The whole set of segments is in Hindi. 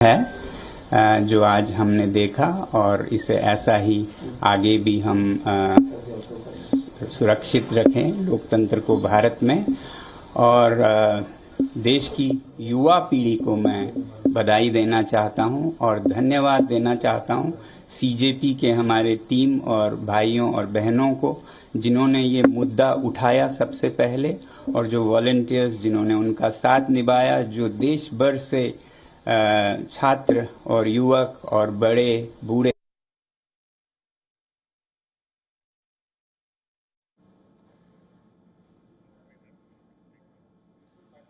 है जो आज हमने देखा, और इसे ऐसा ही आगे भी हम सुरक्षित रखें लोकतंत्र को भारत में। और देश की युवा पीढ़ी को मैं बधाई देना चाहता हूं और धन्यवाद देना चाहता हूं सीजेपी के हमारे टीम और भाइयों और बहनों को, जिन्होंने ये मुद्दा उठाया सबसे पहले, और जो वॉलंटियर्स जिन्होंने उनका साथ निभाया, जो देश भर से छात्र और युवक और बड़े बूढ़े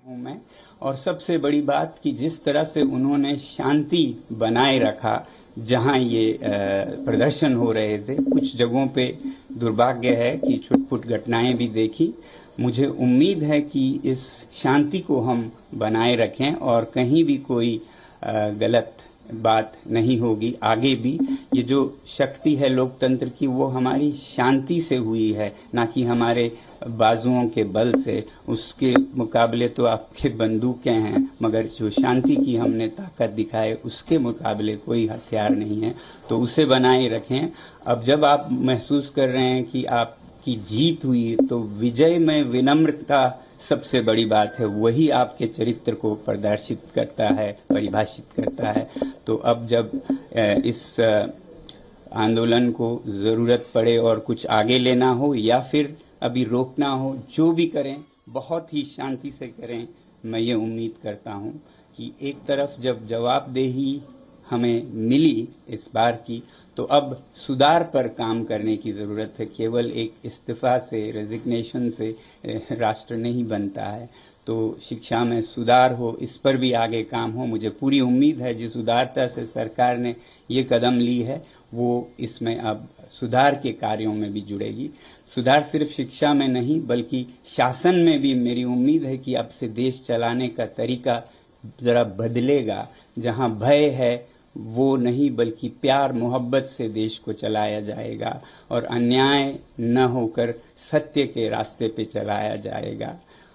मैं। और सबसे बड़ी बात कि जिस तरह से उन्होंने शांति बनाए रखा जहां ये प्रदर्शन हो रहे थे। कुछ जगहों पे दुर्भाग्य है कि छुटपुट घटनाएं भी देखी। मुझे उम्मीद है कि इस शांति को हम बनाए रखें और कहीं भी कोई गलत बात नहीं होगी। आगे भी ये जो शक्ति है लोकतंत्र की, वो हमारी शांति से हुई है, ना कि हमारे बाजुओं के बल से। उसके मुकाबले तो आपके बंदूकें हैं, मगर जो शांति की हमने ताकत दिखाए उसके मुकाबले कोई हथियार नहीं है। तो उसे बनाए रखें। अब जब आप महसूस कर रहे हैं कि आपकी जीत हुई, तो विजय में विनम्रता सबसे बड़ी बात है। वही आपके चरित्र को प्रदर्शित करता है, परिभाषित करता है। तो अब जब इस आंदोलन को जरूरत पड़े और कुछ आगे लेना हो या फिर अभी रोकना हो, जो भी करें बहुत ही शांति से करें। मैं ये उम्मीद करता हूं कि एक तरफ जब जवाबदेही हमें मिली इस बार की, तो अब सुधार पर काम करने की जरूरत है। केवल एक इस्तीफा से, रेजिग्नेशन से राष्ट्र नहीं बनता है। तो शिक्षा में सुधार हो, इस पर भी आगे काम हो। मुझे पूरी उम्मीद है जिस उदारता से सरकार ने ये कदम ली है, वो इसमें अब सुधार के कार्यों में भी जुड़ेगी। सुधार सिर्फ शिक्षा में नहीं बल्कि शासन में भी मेरी उम्मीद है कि अब से देश चलाने का तरीका जरा बदलेगा। जहां भय है वो नहीं, बल्कि प्यार मोहब्बत से देश को चलाया जाएगा और अन्याय न होकर सत्य के रास्ते पे चलाया जाएगा।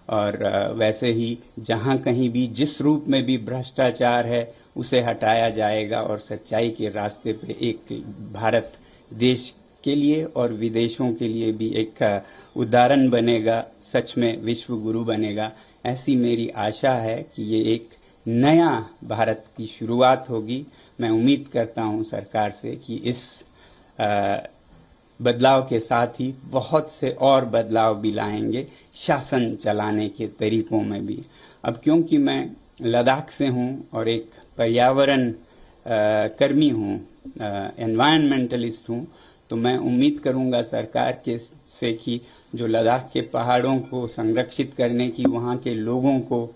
और वैसे ही जहां कहीं भी जिस रूप में भी भ्रष्टाचार है उसे हटाया जाएगा और सच्चाई के रास्ते पे एक भारत देश के लिए और विदेशों के लिए भी एक उदाहरण बनेगा, सच में विश्व गुरु बनेगा। ऐसी मेरी आशा है कि ये एक नया भारत की शुरुआत होगी। मैं उम्मीद करता हूं सरकार से कि इस बदलाव के साथ ही बहुत से और बदलाव भी लाएंगे शासन चलाने के तरीकों में भी। अब क्योंकि मैं लद्दाख से हूं और एक पर्यावरण कर्मी हूं, एनवायरमेंटलिस्ट हूं, तो मैं उम्मीद करूंगा सरकार के से कि जो लद्दाख के पहाड़ों को संरक्षित करने की, वहां के लोगों को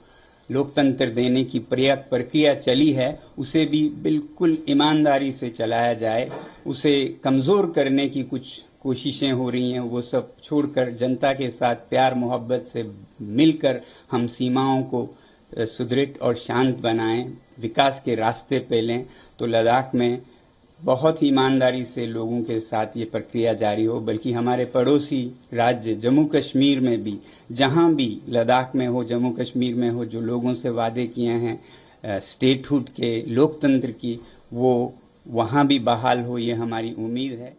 लोकतंत्र देने की प्रक्रिया चली है, उसे भी बिल्कुल ईमानदारी से चलाया जाए। उसे कमजोर करने की कुछ कोशिशें हो रही हैं, वो सब छोड़कर जनता के साथ प्यार मोहब्बत से मिलकर हम सीमाओं को सुदृढ़ और शांत बनाएं, विकास के रास्ते पे लें। तो लद्दाख में बहुत ही ईमानदारी से लोगों के साथ ये प्रक्रिया जारी हो। बल्कि हमारे पड़ोसी राज्य जम्मू कश्मीर में भी, जहां भी लद्दाख में हो, जम्मू कश्मीर में हो, जो लोगों से वादे किए हैं स्टेटहुड के, लोकतंत्र की, वो वहां भी बहाल हो, ये हमारी उम्मीद है।